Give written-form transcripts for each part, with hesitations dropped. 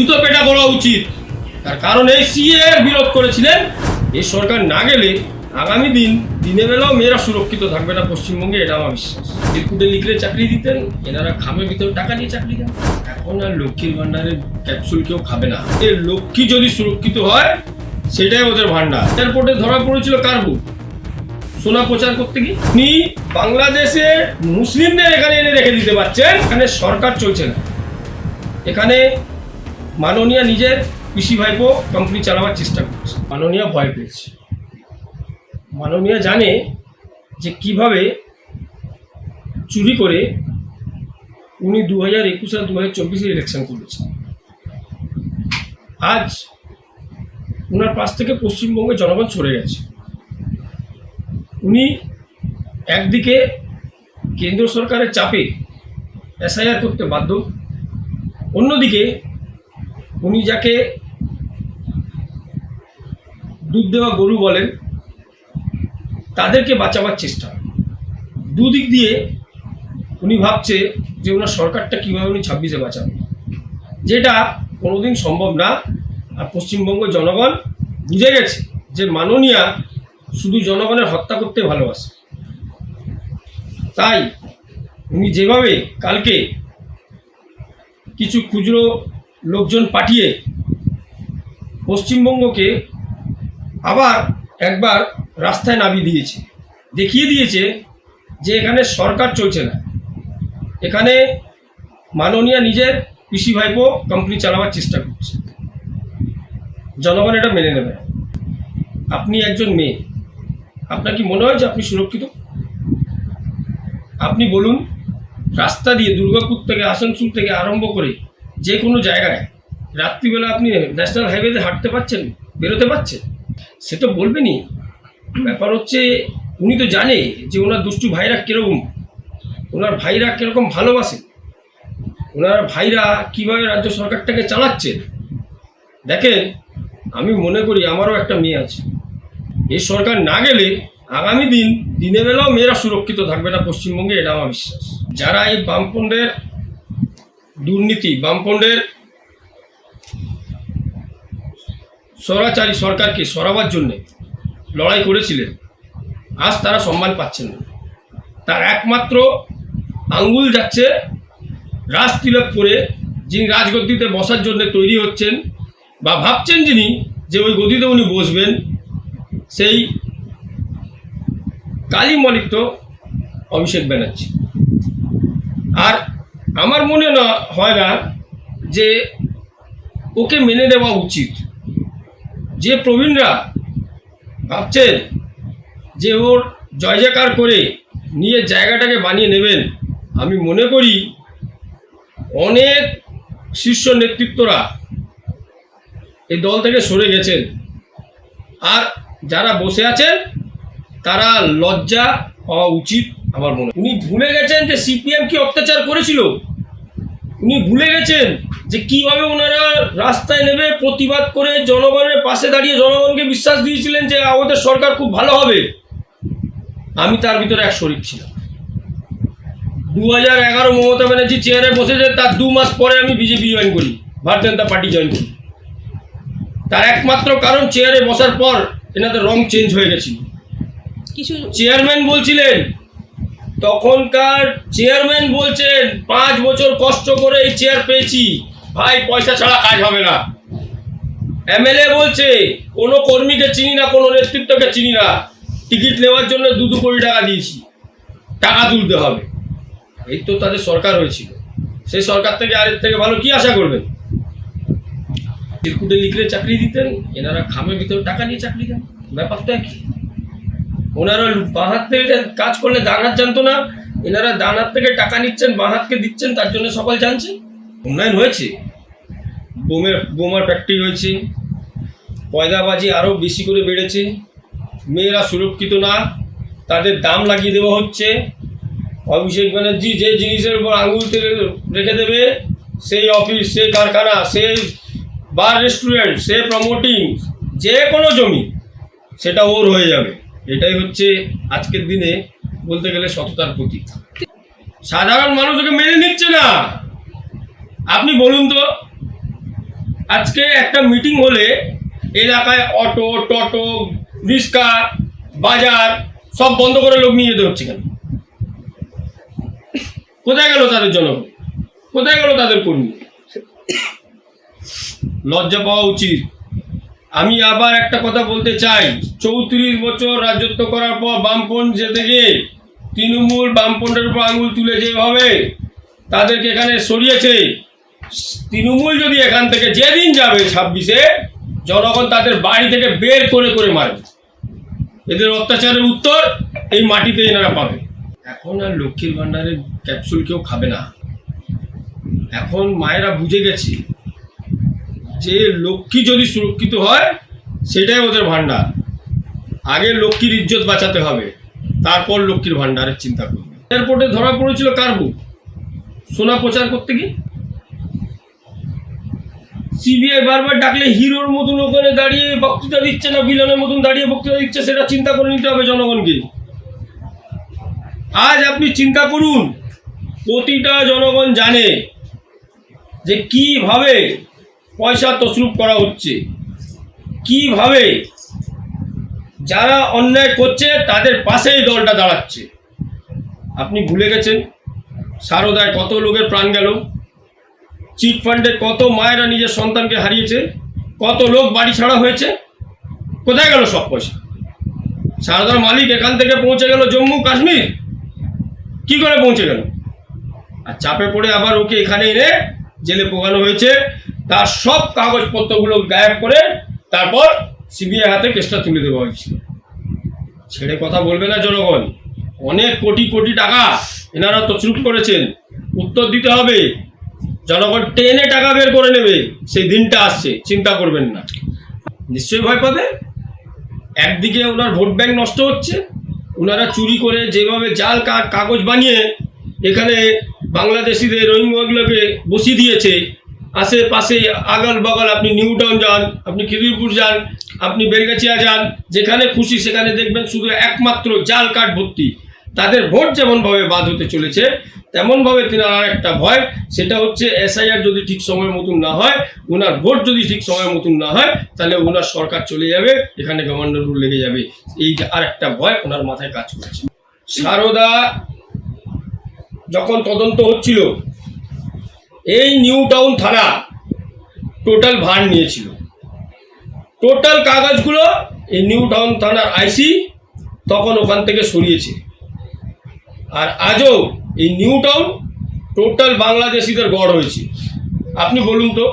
জুতো পেটা করা উচিত। তার কারণ এই সিএ বিরোধ করেছিলেন। এই সরকার না গেলে আগামী দিনে বেলাও মেয়েরা সুরক্ষিত থাকবে না পশ্চিমবঙ্গে, এটা আমার বিশ্বাস। চিরকুটে লিখলে চাকরি দিতেন, এনারা খামের ভিতরে টাকা দিয়ে চাকরি দেন। এখন আর লক্ষ্মীর ভান্ডারের ক্যাপসুল কেউ খাবে না। এর লক্ষ্মী যদি সুরক্ষিত হয় সেটাই ওদের ভান্ডার। এয়ারপোর্টে ধরা পড়েছিল কার বুক? সোনা প্রচার করতে গিয়ে উনি বাংলাদেশে মুসলিমদের এখানে এনে রেখে দিতে পারছেন। এখানে সরকার চলছে না, এখানে মাননীয়া নিজের পিসি ভাইপো কোম্পানি চালাবার চেষ্টা করছে। মাননীয়া ভয় পেয়েছে। মাননীয়া জানে যে কিভাবে চুরি করে উনি 2021 আর 2024 ইলেকশন করেছেন। আজ ওনার পাশ থেকে পশ্চিমবঙ্গের জনগণ সরে গেছে। উনি একদিকে কেন্দ্র সরকারের চাপে এসআইআর করতে বাধ্য, অন্যদিকে উনি যাকে দুধ দেওয়া গরু বলেন তাদেরকে বাঁচাবার চেষ্টা। দুদিক দিয়ে উনি ভাবছে যে ওনার সরকারটা কীভাবে উনি 26-এ বাঁচাবেন, যেটা কোনোদিন সম্ভব না। আর পশ্চিমবঙ্গের জনগণ বুঝে গেছে যে মাননীয়া শুধু জনগণের হত্যা করতে ভালোবাসে। তাই উনি যেভাবে কালকে কিছু খুচরো লোকজন পাঠিয়ে পশ্চিমবঙ্গকে আবার একবার রাস্তায় নামিয়ে দিয়েছে, দেখিয়ে দিয়েছে যে এখানে সরকার চলছে না, এখানে মাননীয়া নিজের পিসি ভাইপো কোম্পানি চালাবার চেষ্টা করছে। জনগণ এটা মেনে নেবে। আপনি একজন মেয়ে, আপনার কি মনে হয় যে আপনি সুরক্ষিত? আপনি বলুন, রাস্তা দিয়ে দুর্গাপুর থেকে আসানসোল থেকে আরম্ভ করে যে কোনো জায়গায় রাত্রিবেলা আপনি ন্যাশনাল হাইওয়েতে হাঁটতে পারছেন, বেরোতে পারছেন? সে তো বলবেনই। ব্যাপার হচ্ছে উনি তো জানে যে ওনার দুষ্টু ভাইরা কীরকম, ওনার ভাইরা কীরকম ভালোবাসে, ওনার ভাইরা কীভাবে রাজ্য সরকারটাকে চালাচ্ছে। দেখেন, আমি মনে করি আমারও একটা মেয়ে আছে। এই সরকার না গেলে আগামী দিনে বেলাও মেয়েরা সুরক্ষিত থাকবে না পশ্চিমবঙ্গে, এটা আমার বিশ্বাস। যারা এই বামপন্থের দুর্নীতি, বামপন্থের স্বৈরাচারী সরকারকে সরাবার জন্যে লড়াই করেছিলেন, আজ তারা সম্মান পাচ্ছেন না। তার একমাত্র আঙ্গুল যাচ্ছে রাজ তিলক করে, যিনি রাজগদ্দিতে বসার জন্য তৈরি হচ্ছেন বা ভাবছেন যিনি যে ওই গদিতে উনি বসবেন, সেই কালী মলিক অভিষেক ব্যানার্জি। আর আমার মনে হয় না যে ওকে মেনে নেওয়া উচিত। যে প্রবীণরা ভাবছেন যে ওর জয় জয়কার করে নিয়ে জায়গাটাকে বানিয়ে নেবেন, আমি মনে করি অনেক শীর্ষ নেতৃত্বরা এই দল থেকে সরে গেছেন। আর যারা বসে আছেন তারা লজ্জা পাওয়া উচিত আমার মনে হয়। উনি ভুলে গেছেন যে সিপিএম কি অত্যাচার করেছিল। উনি ভুলে গেছেন যে কিভাবে ওনারা রাস্তায় নেমে প্রতিবাদ করে জনগণের পাশে দাঁড়িয়ে জনগণকে বিশ্বাস দিয়েছিলেন যে আমাদের সরকার খুব ভালো হবে। আমি তার ভিতরে এক শরিক ছিলাম। 2011 মমতা ব্যানার্জি চেয়ারে বসেছে, তার 2 মাস পরে আমি বিজেপি জয়েন করি, ভারতীয় জনতা পার্টি জয়েন করি। তার একমাত্র কারণ চেয়ারে বসার পর এনাদের রং চেঞ্জ হয়ে গেছিল। কিছু চেয়ারম্যান বলছিলেন, তখনকার চেয়ারম্যান বলছেন 5 বছর কষ্ট করে এই চেয়ার পেয়েছি ভাই, পয়সা ছাড়া কাজ হবে না। এমএলএ বলছে কোনো কর্মীকে চিনি না, কোনো নেতৃত্বকে চিনি না, টিকিট নেওয়ার জন্য 2 কোটি টাকা দিয়েছি, টাকা তুলতে হবে। এই তো তাদের সরকার হয়েছিল। সেই সরকার থেকে আরের থেকে ভালো কি আশা করবেন? চিরকুটে লিখলে চাকরি দিতেন, এনারা খামের ভিতরে টাকা নিয়ে চাকরি দেন। ব্যাপারটা কি? ওনারা বাঁ হাত থেকে কাজ করলে ডান হাত জানতো না, এনারা ডান হাত থেকে টাকা নিচ্ছেন, বাঁ হাতকে দিচ্ছেন, তার জন্য সকল জানছে। উন্নয়ন হয়েছে, বোমার ফ্যাক্টরি হয়েছে, পয়দাবাজি আরও বেশি করে বেড়েছে, মেয়েরা সুরক্ষিত না, তাদের দাম লাগিয়ে দেওয়া হচ্ছে। অভিষেক ব্যানার্জি যে জিনিসের উপর আঙুল তেলে রেখে দেবে, সেই অফিস, সেই কারখানা, সেই বার রেস্টুরেন্ট, সে প্রমোটিং, যে কোনো জমি সেটা ওর হয়ে যাবে। এটাই হচ্ছে আজকের দিনে বলতে গেলে সততার প্রতীক। সাধারণ মানুষ ওকে মেনে নিচ্ছে না। আপনি বলুন তো, আজকে একটা মিটিং হলে এলাকায় অটো টোটো রিক্সা বাজার সব বন্ধ করে লোক নিয়ে যেতে হচ্ছে কেন? কোথায় গেল তাদের জনগণ? কোথায় গেল তাদের কর্মী? লজ্জা পাওয়া উচিত। আমি আবার একটা কথা বলতে চাই, 34 বছর রাজত্ব করার পর বামপন্থ যেতে গিয়ে তৃণমূল বামপন্থের উপর আঙুল তুলে যেভাবে তাদেরকে এখানে সরিয়েছে, তৃণমূল যদি এখান থেকে যেদিন যাবে 26-এ, জনগণ তাদের বাড়ি থেকে বের করে করে মারবে। এদের অত্যাচারের উত্তর এই মাটিতে এনারা পাবে। এখন আর লক্ষ্মীর ভাণ্ডারের ক্যাপসুল কেউ খাবে না। এখন মায়েরা বুঝে গেছে যে লক্ষ্মী যদি সুরক্ষিত হয় সেটাই ওদের ভাণ্ডার। আগে লক্ষ্মীর ইজ্জত বাঁচাতে হবে, তারপর লক্ষ্মীর ভাণ্ডারের চিন্তা করবে। এয়ারপোর্টে ধরা পড়েছিল কার বুক? সোনা প্রচার করতে গিয়ে সিবিআই বারবার ডাকলে হিরোর মতন ওখানে দাঁড়িয়ে বক্তৃতা দিচ্ছে না ভিলেনের মতন দাঁড়িয়ে বক্তৃতা দিচ্ছে, সেটা চিন্তা করে নিতে হবে জনগণকে। আজ আপনি চিন্তা করুন, প্রতিটা জনগণ জানে যে কিভাবে পয়সা তছরূপ করা হচ্ছে, কিভাবে যারা অন্যায় করছে তাদের পাশেই দলটা দাঁড়াচ্ছে। আপনি ভুলে গেছেন সারদায় কত লোকের প্রাণ গেল, চিট ফান্ডে কত মায়েরা নিজের সন্তানকে হারিয়েছে, কত লোক বাড়ি ছাড়া হয়েছে। কোথায় গেল সব পয়সা? সারদার মালিক এখান থেকে পৌঁছে গেল জম্মু কাশ্মীর, কি করে পৌঁছে গেল? আর চাপে পড়ে আবার ওকে এখানে এনে জেলে পোকানো হয়েছে, তার সব কাগজপত্রগুলো গায়েব করে তারপর সিবিআই হাতে কেসটা তুলে দেওয়া হয়েছিল। ছেড়ে কথা বলবে না জনগণ। অনেক কোটি কোটি টাকা এনারা তছরূপ করেছেন, উত্তর দিতে হবে। জনগণ টেনে টাকা বের করে নেবে, সেই দিনটা আসছে, চিন্তা করবেন না। নিশ্চয়ই ভয় পাবে। একদিকে ওনার ভোট ব্যাংক নষ্ট হচ্ছে, ওনারা চুরি করে যেভাবে জাল কাগজ বানিয়ে এখানে বাংলাদেশিদের রোহিঙ্গাগুলোকে বসিয়ে দিয়েছে। আশেপাশে আগল বগল আপনি নিউ টাউন যান, আপনি খিদিরপুর যান, আপনি বেলগাছিয়া যান, যেখানে খুশি সেখানে দেখবেন শুধু একমাত্র জাল কার্ড ভর্তি। তাদের ভোট যেমনভাবে বাদ হতে চলেছে তেমনভাবে তিনার আর একটা ভয়, সেটা হচ্ছে এসআইআর যদি ঠিক সময় মতন না হয়, ওনার ভোট যদি ঠিক সময় মতন না হয়, তাহলে ওনার সরকার চলে যাবে, এখানে গভর্নর রুল লেগে যাবে। এই আর একটা ভয় ওনার মাথায় কাজ করছে। সারদা যখন তদন্ত হচ্ছিল, এই নিউ টাউন থানা টোটাল ভার নিয়েছিল। টোটাল কাগজগুলো এই নিউ টাউন থানার আইসি তখন ওখান থেকে সরিয়েছে। আর আজও এই নিউ টাউন টোটাল বাংলাদেশিদের গড় হয়েছে। আপনি বলুন তো,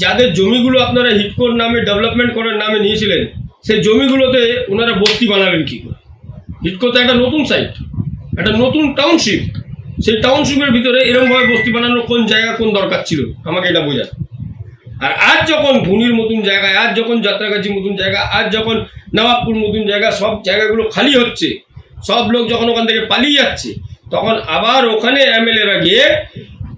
যাদের জমিগুলো আপনারা হিডকোর নামে ডেভেলপমেন্ট করার নামে নিয়েছিলেন, সেই জমিগুলোতে ওনারা বস্তি বানাবেন কী করে? হিডকো তো একটা নতুন সাইট, একটা নতুন টাউনশিপ। সেই টাউনশিপের ভিতরে এরকমভাবে বস্তি বানানোর কোন জায়গা, কোন দরকার ছিল আমাকে এটা বোঝান। আর আজ যখন ভুনির মতন জায়গায়, আজ যখন যাত্রাগাছির মতন জায়গা, আজ যখন নবাবপুর মতন জায়গা, সব জায়গাগুলো খালি হচ্ছে, সব লোক যখন ওখান থেকে পালিয়ে যাচ্ছে, তখন আবার ওখানে এমএলএরা গিয়ে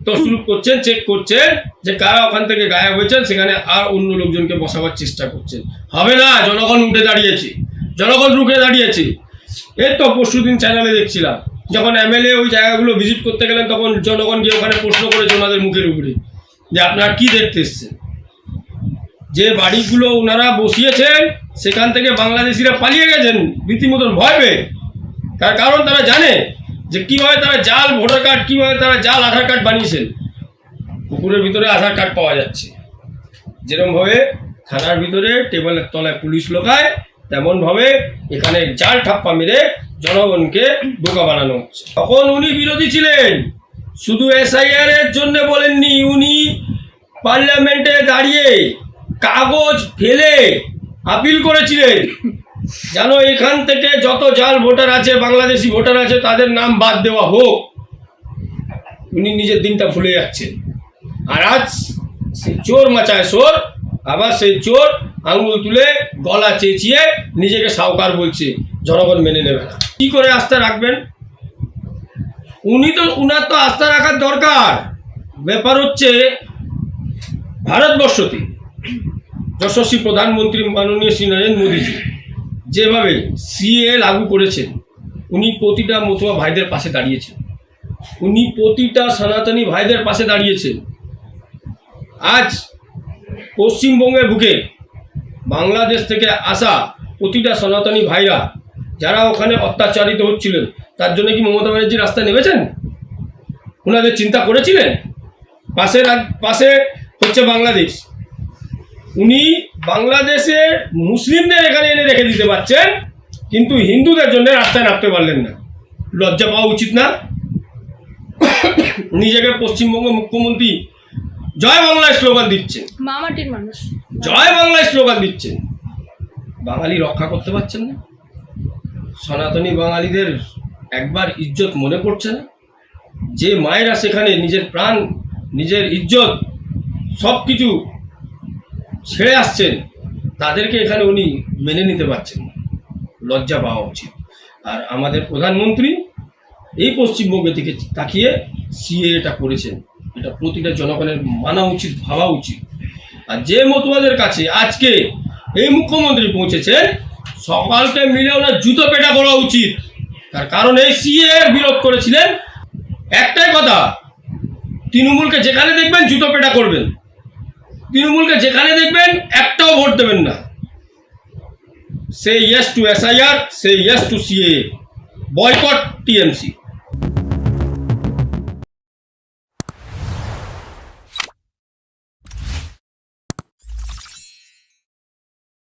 তছরূপ করছেন, চেক করছেন যে কারা ওখান থেকে গায়েব হয়েছেন, সেখানে আর অন্য লোকজনকে বসাবার চেষ্টা করছেন। হবে না, জনগণ উঠে দাঁড়িয়েছে, জনগণ রুখে দাঁড়িয়েছে। এই তো পরশুদিন চ্যানেলে দেখছিলাম, যখন এমএলএ ওই জায়গাগুলো ভিজিট করতে গেলেন, তখন জনগণ গিয়ে ওখানে প্রশ্ন করেছে ওনাদের মুখের উপরে যে আপনারা কি দেখতে এসছেন। যে বাড়িগুলো ওনারা বসিয়েছেন সেখান থেকে বাংলাদেশিরা পালিয়ে গেছেন রীতিমতন ভয় পেয়ে। তার কারণ তারা জানে যে কীভাবে তারা জাল ভোটার কার্ড, কীভাবে তারা জাল আধার কার্ড বানিয়েছেন। পুকুরের ভিতরে আধার কার্ড পাওয়া যাচ্ছে, যেরকমভাবে থানার ভিতরে টেবিলের তলায় পুলিশ লোকায়, তেমনভাবে এখানে জাল ঠাপ্পা মেরে জনগণকে বোকা বানানো হচ্ছে। তখন উনি বিরোধী ছিলেন, শুধু এসআইআর এর জন্য বলেননি, উনি পার্লামেন্টে দাঁড়িয়ে কাগজ ফেলে আপিল করেছিলেন যেন এখান থেকে যত জাল ভোটার আছে, বাংলাদেশি ভোটার আছে, তাদের নাম বাদ দেওয়া হোক। উনি নিজের দিনটা ভুলে যাচ্ছেন। আর আজ সেই চোর মাচায় চোর, আবার সেই চোর আঙুল তুলে গলা চেঁচিয়ে নিজেকে সাউকার বলছে, জনগণ মেনে নেবে না। কি করে আস্থা রাখবেন? উনার তো আস্থা রাখার দরকার। ব্যাপার হচ্ছে ভারতবর্ষতে যশস্বী প্রধানমন্ত্রী মাননীয় শ্রী নরেন্দ্র মোদীজি যেভাবে সিএ লাগু করেছেন, উনি প্রতিটা মতুয়া ভাইদের পাশে দাঁড়িয়েছেন, উনি প্রতিটা সনাতনী ভাইদের পাশে দাঁড়িয়েছেন। আজ পশ্চিমবঙ্গের বুকে বাংলাদেশ থেকে আসা প্রতিটা সনাতনী ভাইরা যারা ওখানে অত্যাচারিত হচ্ছিলেন, তার জন্য কি মমতা ব্যানার্জি রাস্তায় নেমেছেন? ওনাদের চিন্তা করেছিলেন? পাশে হচ্ছে বাংলাদেশ, উনি বাংলাদেশের মুসলিমদের এখানে এনে রেখে দিতে পারছেন, কিন্তু হিন্দুদের জন্য রাস্তায় নামতে পারলেন না। লজ্জা পাওয়া উচিত না? নিজেকে পশ্চিমবঙ্গ মুখ্যমন্ত্রী জয় বাংলায় স্লোগান দিচ্ছেন, মামাটির মানুষ জয় বাংলায় স্লোগান দিচ্ছেন, বাঙালি রক্ষা করতে পারছেন না। সনাতনী বাঙালিদের একবার ইজ্জত মনে পড়ছে না? যে মায়েরা সেখানে নিজের প্রাণ, নিজের ইজ্জত সব কিছু ছেড়ে আসছেন, তাদেরকে এখানে উনি মেনে নিতে পারছেন না। লজ্জা পাওয়া উচিত। আর আমাদের প্রধানমন্ত্রী এই পশ্চিমবঙ্গের দিকে তাকিয়ে সিএটা করেছেন, এটা প্রতিটা জনগণের মানা উচিত, ভাবা উচিত। আর যে মতুয়াদের কাছে আজকে এই মুখ্যমন্ত্রী পৌঁছেছেন, সকালকে মিলে ওনার জুতো পেটা করা উচিত। তার কারণ এই সিএ বিরোধ করেছিলেন, একটাই কথা, তৃণমূলকে যেখানে দেখবেন জুতো পেটা করবেন, তৃণমূলকে যেখানে দেখবেন একটাও ভোট দেবেন না। সে ইয়েস টু SIR, সে yes to CAA, boycott TMC।